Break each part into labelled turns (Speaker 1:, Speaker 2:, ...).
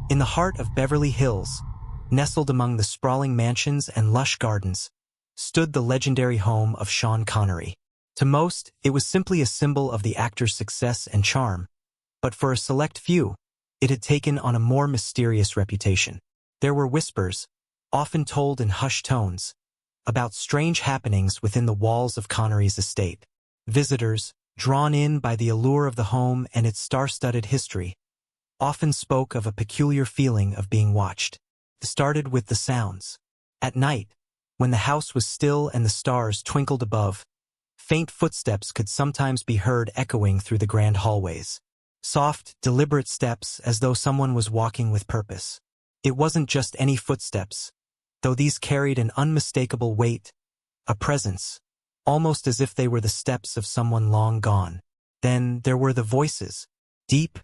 Speaker 1: In the heart of Beverly Hills, nestled among the sprawling mansions and lush gardens, stood the legendary home of Sean Connery. To most, it was simply a symbol of the actor's success and charm, but for a select few, it had taken on a more mysterious reputation. There were whispers, often told in hushed tones, about strange happenings within the walls of Connery's estate. Visitors, drawn in by the allure of the home and its star-studded history, often spoke of a peculiar feeling of being watched. It started with the sounds. At night, when the house was still and the stars twinkled above, faint footsteps could sometimes be heard echoing through the grand hallways. Soft, deliberate steps as though someone was walking with purpose. It wasn't just any footsteps, though these carried an unmistakable weight, a presence, almost as if they were the steps of someone long gone. Then there were the voices, deep,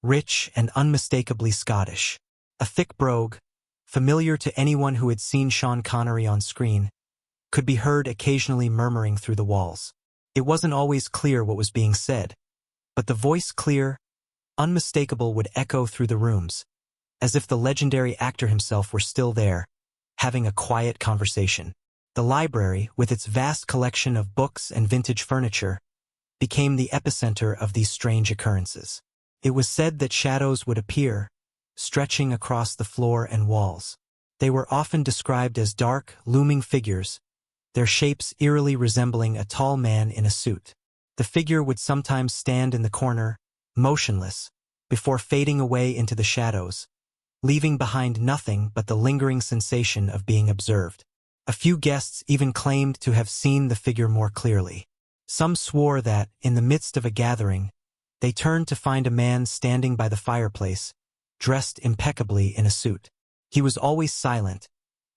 Speaker 1: rich, and unmistakably Scottish. A thick brogue, familiar to anyone who had seen Sean Connery on screen, could be heard occasionally murmuring through the walls. It wasn't always clear what was being said, but the voice, clear, unmistakable, would echo through the rooms, as if the legendary actor himself were still there, having a quiet conversation. The library, with its vast collection of books and vintage furniture, became the epicenter of these strange occurrences. It was said that shadows would appear, stretching across the floor and walls. They were often described as dark, looming figures, their shapes eerily resembling a tall man in a suit. The figure would sometimes stand in the corner, motionless, before fading away into the shadows, leaving behind nothing but the lingering sensation of being observed. A few guests even claimed to have seen the figure more clearly. Some swore that, in the midst of a gathering, they turned to find a man standing by the fireplace, dressed impeccably in a suit. He was always silent,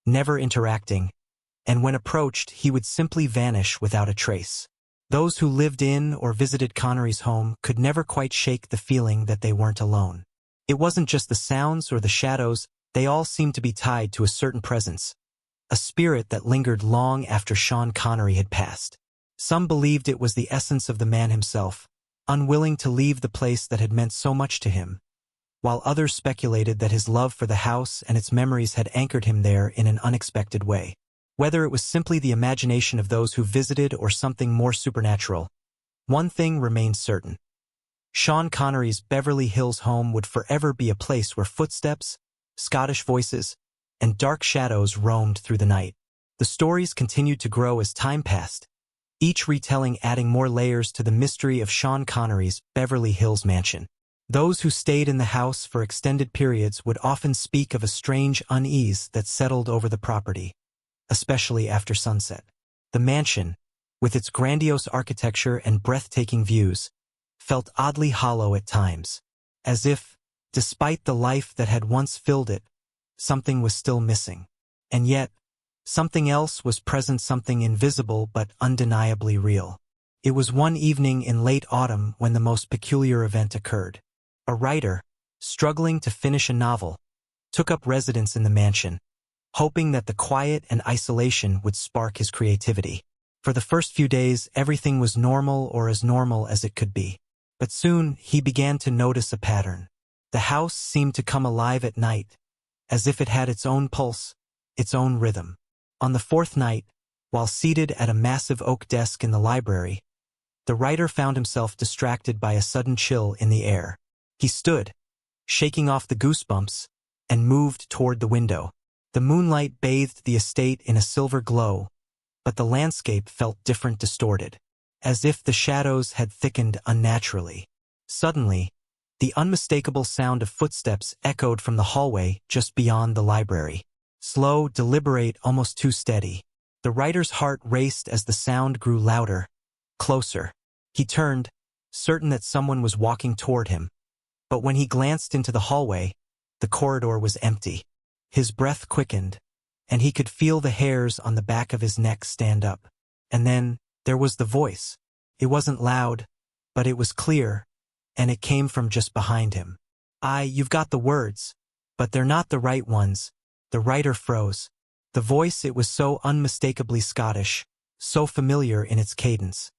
Speaker 1: never interacting, and when approached he would simply vanish without a trace. Those who lived in or visited Connery's home could never quite shake the feeling that they weren't alone. It wasn't just the sounds or the shadows, they all seemed to be tied to a certain presence, a spirit that lingered long after Sean Connery had passed. Some believed it was the essence of the man himself, unwilling to leave the place that had meant so much to him, while others speculated that his love for the house and its memories had anchored him there in an unexpected way. Whether it was simply the imagination of those who visited or something more supernatural, one thing remained certain. Sean Connery's Beverly Hills home would forever be a place where footsteps, Scottish voices, and dark shadows roamed through the night. The stories continued to grow as time passed, each retelling adding more layers to the mystery of Sean Connery's Beverly Hills mansion. Those who stayed in the house for extended periods would often speak of a strange unease that settled over the property, especially after sunset. The mansion, with its grandiose architecture and breathtaking views, felt oddly hollow at times, as if, despite the life that had once filled it, something was still missing. And yet, something else was present, something invisible but undeniably real. It was one evening in late autumn when the most peculiar event occurred. A writer, struggling to finish a novel, took up residence in the mansion, hoping that the quiet and isolation would spark his creativity. For the first few days, everything was normal, or as normal as it could be. But soon, he began to notice a pattern. The house seemed to come alive at night, as if it had its own pulse, its own rhythm. On the fourth night, while seated at a massive oak desk in the library, the writer found himself distracted by a sudden chill in the air. He stood, shaking off the goosebumps, and moved toward the window. The moonlight bathed the estate in a silver glow, but the landscape felt different, distorted, as if the shadows had thickened unnaturally. Suddenly, the unmistakable sound of footsteps echoed from the hallway just beyond the library. Slow, deliberate, almost too steady. The writer's heart raced as the sound grew louder, closer. He turned, certain that someone was walking toward him. But when he glanced into the hallway, the corridor was empty. His breath quickened, and he could feel the hairs on the back of his neck stand up. And then, there was the voice. It wasn't loud, but it was clear, and it came from just behind him. You've got the words, but they're not the right ones." The writer froze. The voice, it was so unmistakably Scottish, so familiar in its cadence,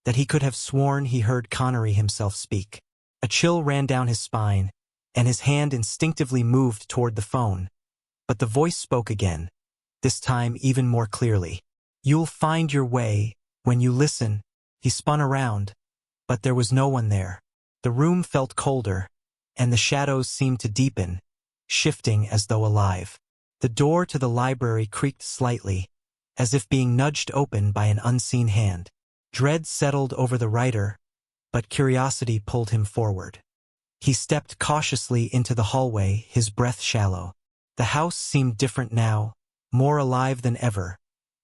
Speaker 1: that he could have sworn he heard Connery himself speak. A chill ran down his spine, and his hand instinctively moved toward the phone. But the voice spoke again, this time even more clearly. "You'll find your way when you listen." He spun around, but there was no one there. The room felt colder, and the shadows seemed to deepen, shifting as though alive. The door to the library creaked slightly, as if being nudged open by an unseen hand. Dread settled over the writer, but curiosity pulled him forward. He stepped cautiously into the hallway, his breath shallow. The house seemed different now, more alive than ever,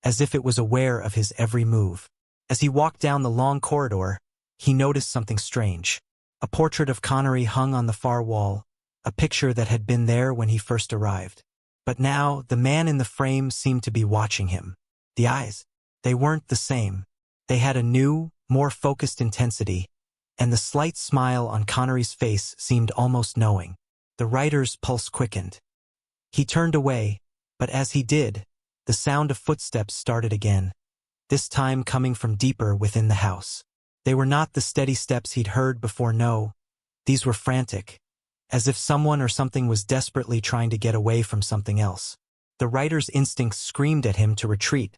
Speaker 1: as if it was aware of his every move. As he walked down the long corridor, he noticed something strange. A portrait of Connery hung on the far wall, a picture that had been there when he first arrived. But now, the man in the frame seemed to be watching him. The eyes, they weren't the same. They had a new, more focused intensity, and the slight smile on Connery's face seemed almost knowing. The writer's pulse quickened. He turned away, but as he did, the sound of footsteps started again, this time coming from deeper within the house. They were not the steady steps he'd heard before, no. These were frantic, as if someone or something was desperately trying to get away from something else. The writer's instincts screamed at him to retreat,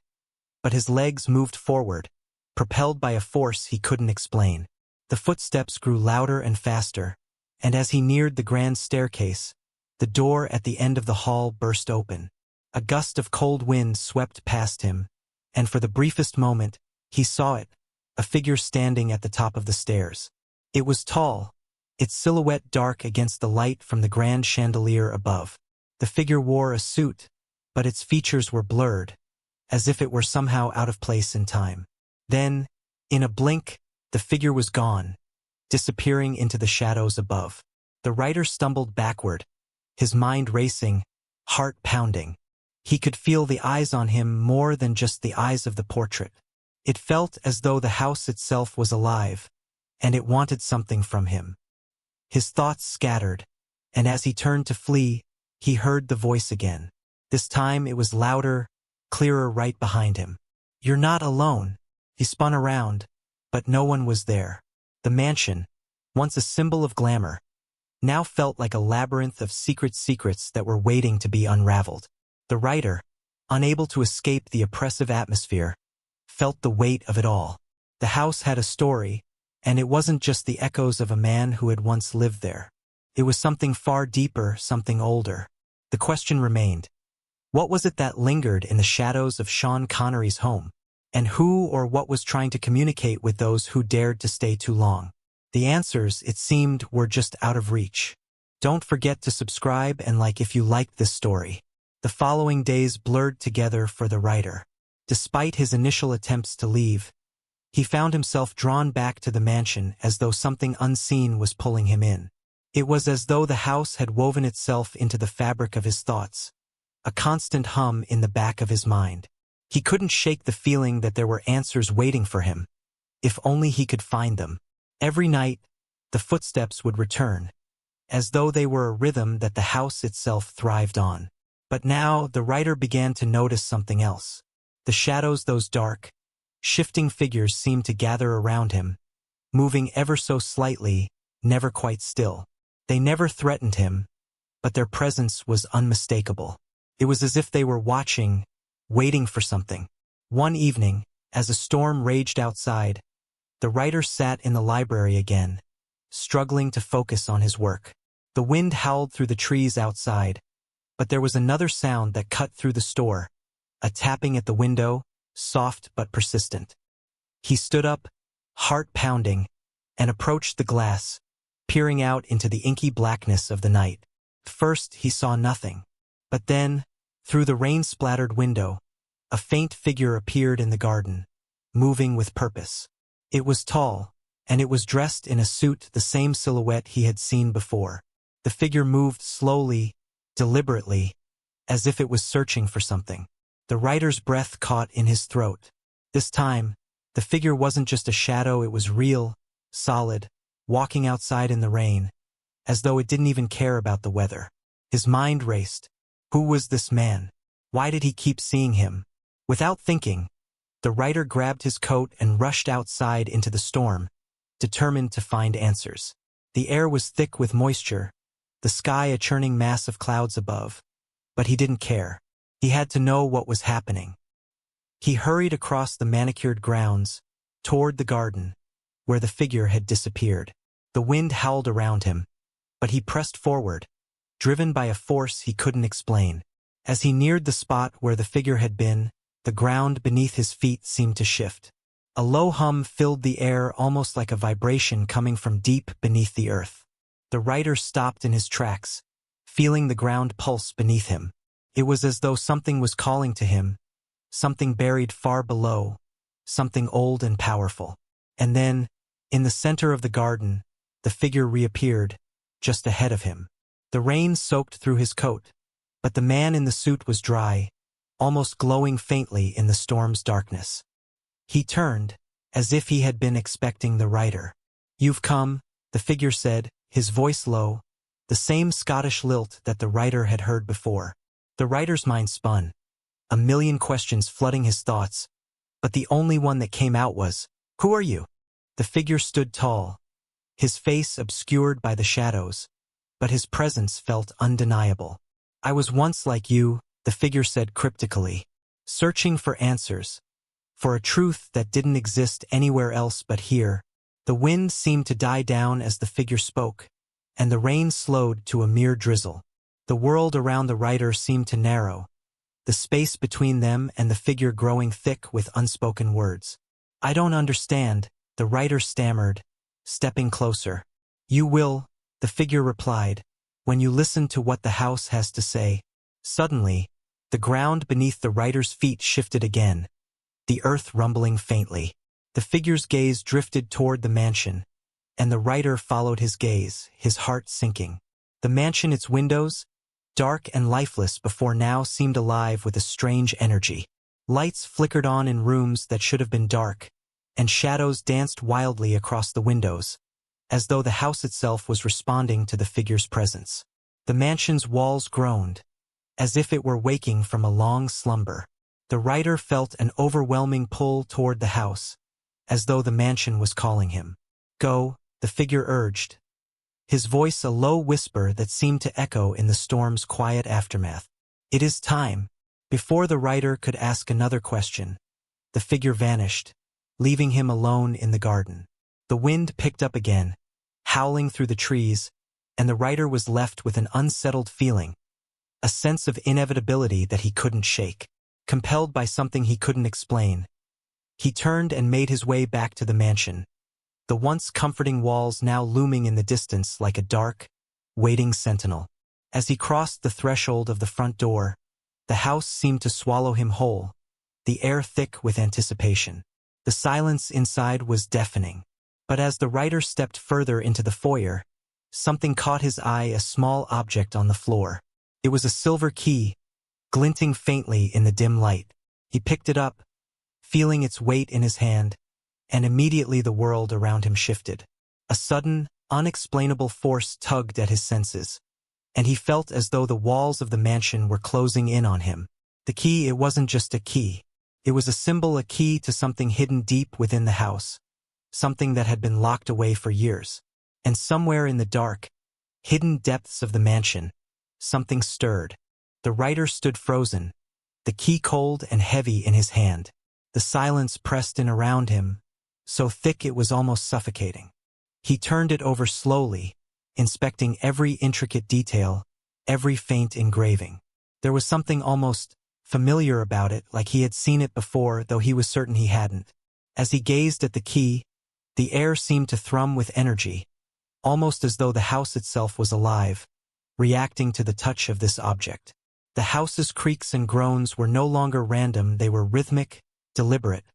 Speaker 1: but his legs moved forward, propelled by a force he couldn't explain. The footsteps grew louder and faster, and as he neared the grand staircase, the door at the end of the hall burst open. A gust of cold wind swept past him, and for the briefest moment, he saw it, a figure standing at the top of the stairs. It was tall, its silhouette dark against the light from the grand chandelier above. The figure wore a suit, but its features were blurred, as if it were somehow out of place in time. Then, in a blink, the figure was gone, disappearing into the shadows above. The writer stumbled backward, his mind racing, heart pounding. He could feel the eyes on him more than just the eyes of the portrait. It felt as though the house itself was alive, and it wanted something from him. His thoughts scattered, and as he turned to flee, he heard the voice again. This time it was louder, clearer right behind him. "You're not alone." He spun around, but no one was there. The mansion, once a symbol of glamour, now felt like a labyrinth of secrets that were waiting to be unraveled. The writer, unable to escape the oppressive atmosphere, felt the weight of it all. The house had a story, and it wasn't just the echoes of a man who had once lived there. It was something far deeper, something older. The question remained, what was it that lingered in the shadows of Sean Connery's home? And who or what was trying to communicate with those who dared to stay too long? The answers, it seemed, were just out of reach. Don't forget to subscribe and like if you liked this story. The following days blurred together for the writer. Despite his initial attempts to leave, he found himself drawn back to the mansion as though something unseen was pulling him in. It was as though the house had woven itself into the fabric of his thoughts, a constant hum in the back of his mind. He couldn't shake the feeling that there were answers waiting for him, if only he could find them. Every night, the footsteps would return, as though they were a rhythm that the house itself thrived on. But now the writer began to notice something else. The shadows, those dark, shifting figures seemed to gather around him, moving ever so slightly, never quite still. They never threatened him, but their presence was unmistakable. It was as if they were watching, waiting for something. One evening, as a storm raged outside, the writer sat in the library again, struggling to focus on his work. The wind howled through the trees outside, but there was another sound that cut through the store, a tapping at the window, soft but persistent. He stood up, heart pounding, and approached the glass, peering out into the inky blackness of the night. First, he saw nothing. But then, through the rain-splattered window, a faint figure appeared in the garden, moving with purpose. It was tall, and it was dressed in a suit, the same silhouette he had seen before. The figure moved slowly, deliberately, as if it was searching for something. The writer's breath caught in his throat. This time, the figure wasn't just a shadow, it was real, solid, walking outside in the rain, as though it didn't even care about the weather. His mind raced. Who was this man? Why did he keep seeing him? Without thinking, the writer grabbed his coat and rushed outside into the storm, determined to find answers. The air was thick with moisture, the sky a churning mass of clouds above. But he didn't care. He had to know what was happening. He hurried across the manicured grounds, toward the garden, where the figure had disappeared. The wind howled around him, but he pressed forward, driven by a force he couldn't explain. As he neared the spot where the figure had been, the ground beneath his feet seemed to shift. A low hum filled the air, almost like a vibration coming from deep beneath the earth. The rider stopped in his tracks, feeling the ground pulse beneath him. It was as though something was calling to him, something buried far below, something old and powerful. And then, in the center of the garden, the figure reappeared, just ahead of him. The rain soaked through his coat, but the man in the suit was dry, almost glowing faintly in the storm's darkness. He turned, as if he had been expecting the rider. "You've come," the figure said, his voice low, the same Scottish lilt that the rider had heard before. The rider's mind spun, a million questions flooding his thoughts, but the only one that came out was, "Who are you?" The figure stood tall, his face obscured by the shadows, but his presence felt undeniable. "I was once like you," the figure said cryptically, searching for answers, for a truth that didn't exist anywhere else but here. The wind seemed to die down as the figure spoke, and the rain slowed to a mere drizzle. The world around the rider seemed to narrow, the space between them and the figure growing thick with unspoken words. "I don't understand," the rider stammered, stepping closer. "You will," the figure replied, "when you listen to what the house has to say." Suddenly, the ground beneath the rider's feet shifted again, the earth rumbling faintly. The figure's gaze drifted toward the mansion, and the rider followed his gaze, his heart sinking. The mansion, its windows, dark and lifeless before now, seemed alive with a strange energy. Lights flickered on in rooms that should have been dark, and shadows danced wildly across the windows, as though the house itself was responding to the figure's presence. The mansion's walls groaned, as if it were waking from a long slumber. The rider felt an overwhelming pull toward the house, as though the mansion was calling him. "Go," the figure urged, his voice a low whisper that seemed to echo in the storm's quiet aftermath. "It is time." Before the rider could ask another question, the figure vanished, leaving him alone in the garden. The wind picked up again, howling through the trees, and the rider was left with an unsettled feeling, a sense of inevitability that he couldn't shake. Compelled by something he couldn't explain, he turned and made his way back to the mansion, the once comforting walls now looming in the distance like a dark, waiting sentinel. As he crossed the threshold of the front door, the house seemed to swallow him whole, the air thick with anticipation. The silence inside was deafening. But as the rider stepped further into the foyer, something caught his eye, a small object on the floor. It was a silver key, glinting faintly in the dim light. He picked it up, feeling its weight in his hand, and immediately the world around him shifted. A sudden, unexplainable force tugged at his senses, and he felt as though the walls of the mansion were closing in on him. The key, it wasn't just a key. It was a symbol, a key to something hidden deep within the house, something that had been locked away for years. And somewhere in the dark, hidden depths of the mansion, something stirred. The rider stood frozen, the key cold and heavy in his hand. The silence pressed in around him, so thick it was almost suffocating. He turned it over slowly, inspecting every intricate detail, every faint engraving. There was something almost familiar about it, like he had seen it before, though he was certain he hadn't. As he gazed at the key, the air seemed to thrum with energy, almost as though the house itself was alive, reacting to the touch of this object. The house's creaks and groans were no longer random, they were rhythmic, deliberate,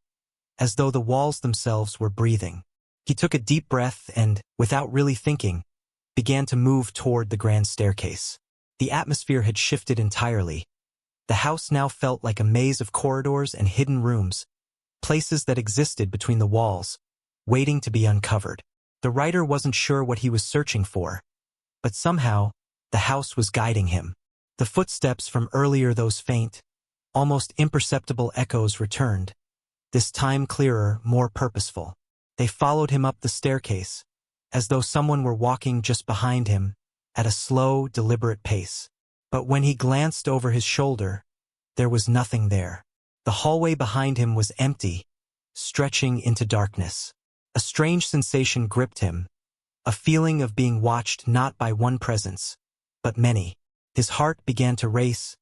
Speaker 1: as though the walls themselves were breathing. He took a deep breath and, without really thinking, began to move toward the grand staircase. The atmosphere had shifted entirely. The house now felt like a maze of corridors and hidden rooms, places that existed between the walls, waiting to be uncovered. The rider wasn't sure what he was searching for, but somehow, the house was guiding him. The footsteps from earlier, those faint, almost imperceptible echoes returned, this time clearer, more purposeful. They followed him up the staircase, as though someone were walking just behind him, at a slow, deliberate pace. But when he glanced over his shoulder, there was nothing there. The hallway behind him was empty, stretching into darkness. A strange sensation gripped him, a feeling of being watched not by one presence, but many. His heart began to race,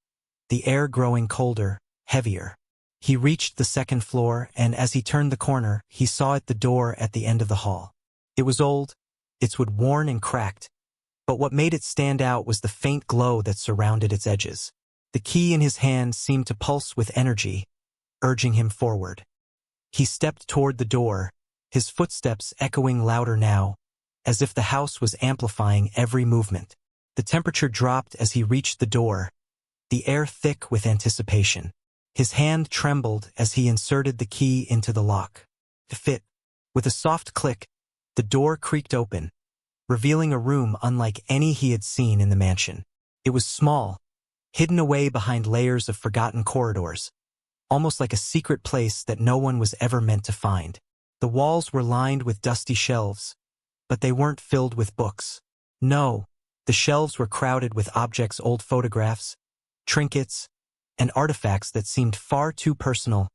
Speaker 1: the air growing colder, heavier. He reached the second floor, and as he turned the corner, he saw the door at the end of the hall. It was old, its wood worn and cracked, but what made it stand out was the faint glow that surrounded its edges. The key in his hand seemed to pulse with energy, urging him forward. He stepped toward the door, his footsteps echoing louder now, as if the house was amplifying every movement. The temperature dropped as he reached the door, the air thick with anticipation. His hand trembled as he inserted the key into the lock. To fit. With a soft click, the door creaked open, revealing a room unlike any he had seen in the mansion. It was small, hidden away behind layers of forgotten corridors, almost like a secret place that no one was ever meant to find. The walls were lined with dusty shelves, but they weren't filled with books. No, the shelves were crowded with objects, old photographs, trinkets, and artifacts that seemed far too personal,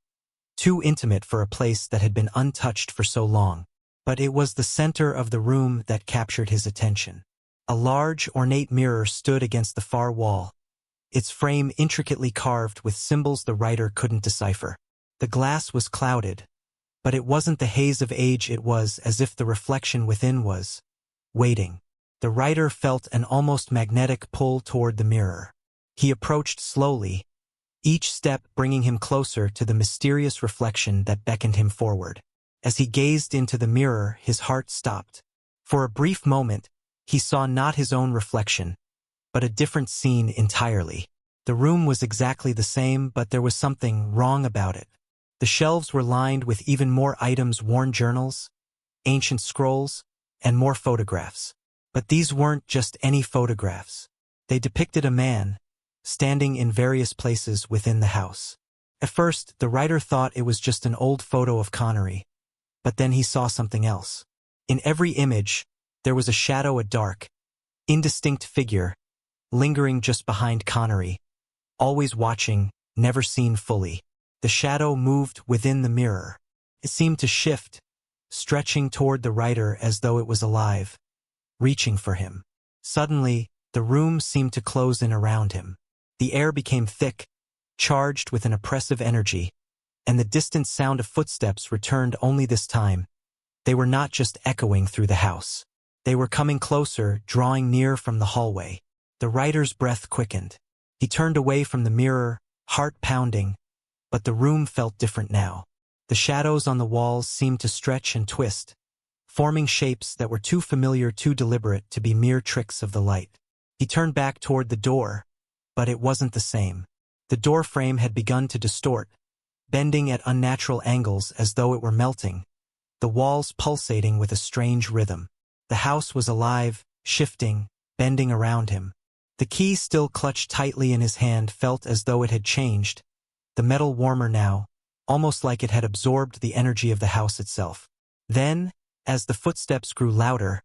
Speaker 1: too intimate for a place that had been untouched for so long. But it was the center of the room that captured his attention. A large, ornate mirror stood against the far wall, its frame intricately carved with symbols the writer couldn't decipher. The glass was clouded, but it wasn't the haze of age. It was as if the reflection within was waiting. The writer felt an almost magnetic pull toward the mirror. He approached slowly, each step bringing him closer to the mysterious reflection that beckoned him forward. As he gazed into the mirror, his heart stopped. For a brief moment, he saw not his own reflection, but a different scene entirely. The room was exactly the same, but there was something wrong about it. The shelves were lined with even more items, worn journals, ancient scrolls, and more photographs. But these weren't just any photographs. They depicted a man, standing in various places within the house. At first, the writer thought it was just an old photo of Connery. But then he saw something else. In every image, there was a shadow, a dark, indistinct figure, lingering just behind Connery, always watching, never seen fully. The shadow moved within the mirror. It seemed to shift, stretching toward the writer as though it was alive, reaching for him. Suddenly, the room seemed to close in around him. The air became thick, charged with an oppressive energy, and the distant sound of footsteps returned. Only this time, they were not just echoing through the house. They were coming closer, drawing near from the hallway. The writer's breath quickened. He turned away from the mirror, heart pounding, but the room felt different now. The shadows on the walls seemed to stretch and twist, forming shapes that were too familiar, too deliberate to be mere tricks of the light. He turned back toward the door, but it wasn't the same. The door frame had begun to distort, bending at unnatural angles as though it were melting, the walls pulsating with a strange rhythm. The house was alive, shifting, bending around him. The key, still clutched tightly in his hand, felt as though it had changed, the metal warmer now, almost like it had absorbed the energy of the house itself. Then, as the footsteps grew louder,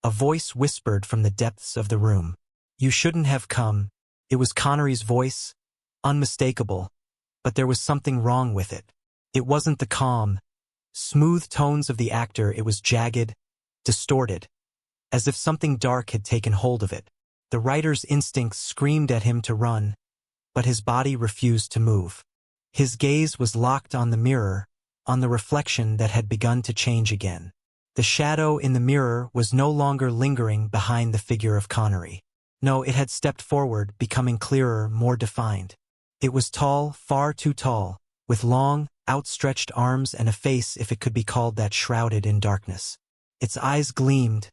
Speaker 1: a voice whispered from the depths of the room. "You shouldn't have come." It was Connery's voice, unmistakable, but there was something wrong with it. It wasn't the calm, smooth tones of the actor. It was jagged, distorted, as if something dark had taken hold of it. The writer's instincts screamed at him to run, but his body refused to move. His gaze was locked on the mirror, on the reflection that had begun to change again. The shadow in the mirror was no longer lingering behind the figure of Connery. No, it had stepped forward, becoming clearer, more defined. It was tall, far too tall, with long, outstretched arms and a face, if it could be called that, shrouded in darkness. Its eyes gleamed,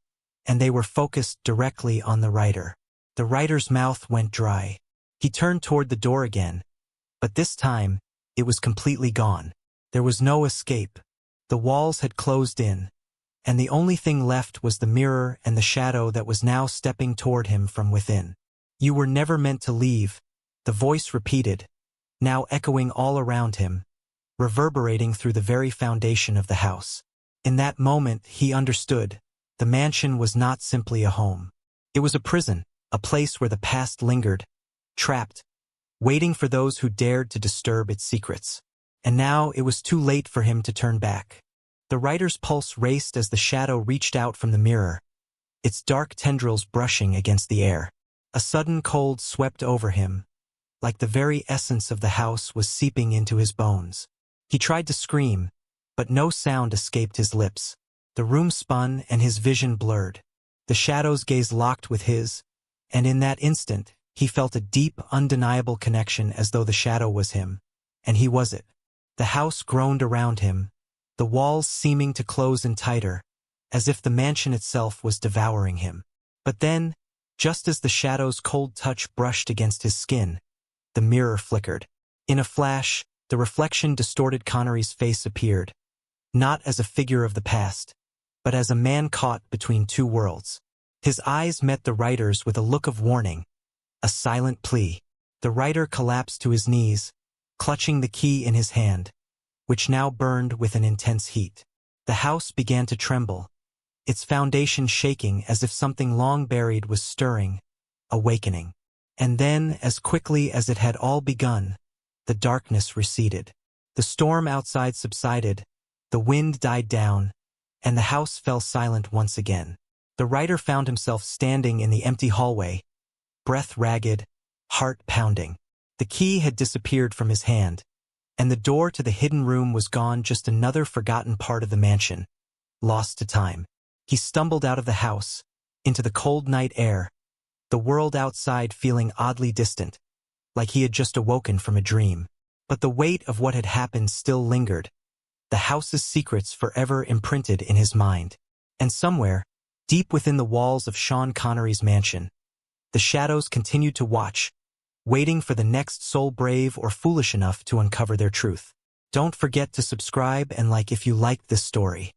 Speaker 1: and they were focused directly on the writer. The writer's mouth went dry. He turned toward the door again, but this time, it was completely gone. There was no escape. The walls had closed in, and the only thing left was the mirror and the shadow that was now stepping toward him from within. "You were never meant to leave," the voice repeated, now echoing all around him, reverberating through the very foundation of the house. In that moment, he understood. The mansion was not simply a home. It was a prison. a place where the past lingered, trapped, waiting for those who dared to disturb its secrets. And now it was too late for him to turn back. The writer's pulse raced as the shadow reached out from the mirror, its dark tendrils brushing against the air. A sudden cold swept over him, like the very essence of the house was seeping into his bones. He tried to scream, but no sound escaped his lips. The room spun and his vision blurred. The shadow's gaze locked with his, and in that instant, he felt a deep, undeniable connection as though the shadow was him, and he was it. The house groaned around him, the walls seeming to close in tighter, as if the mansion itself was devouring him. But then, just as the shadow's cold touch brushed against his skin, the mirror flickered. In a flash, the reflection distorted Connery's face appeared, not as a figure of the past, but as a man caught between two worlds. His eyes met the writer's with a look of warning, a silent plea. The writer collapsed to his knees, clutching the key in his hand, which now burned with an intense heat. The house began to tremble, its foundation shaking as if something long buried was stirring, awakening. And then, as quickly as it had all begun, the darkness receded. The storm outside subsided, the wind died down, and the house fell silent once again. The writer found himself standing in the empty hallway, breath ragged, heart pounding. The key had disappeared from his hand, and the door to the hidden room was gone, just another forgotten part of the mansion, lost to time. He stumbled out of the house, into the cold night air, the world outside feeling oddly distant, like he had just awoken from a dream. But the weight of what had happened still lingered, the house's secrets forever imprinted in his mind. And somewhere, deep within the walls of Sean Connery's mansion, the shadows continued to watch, waiting for the next soul brave or foolish enough to uncover their truth. Don't forget to subscribe and like if you liked this story.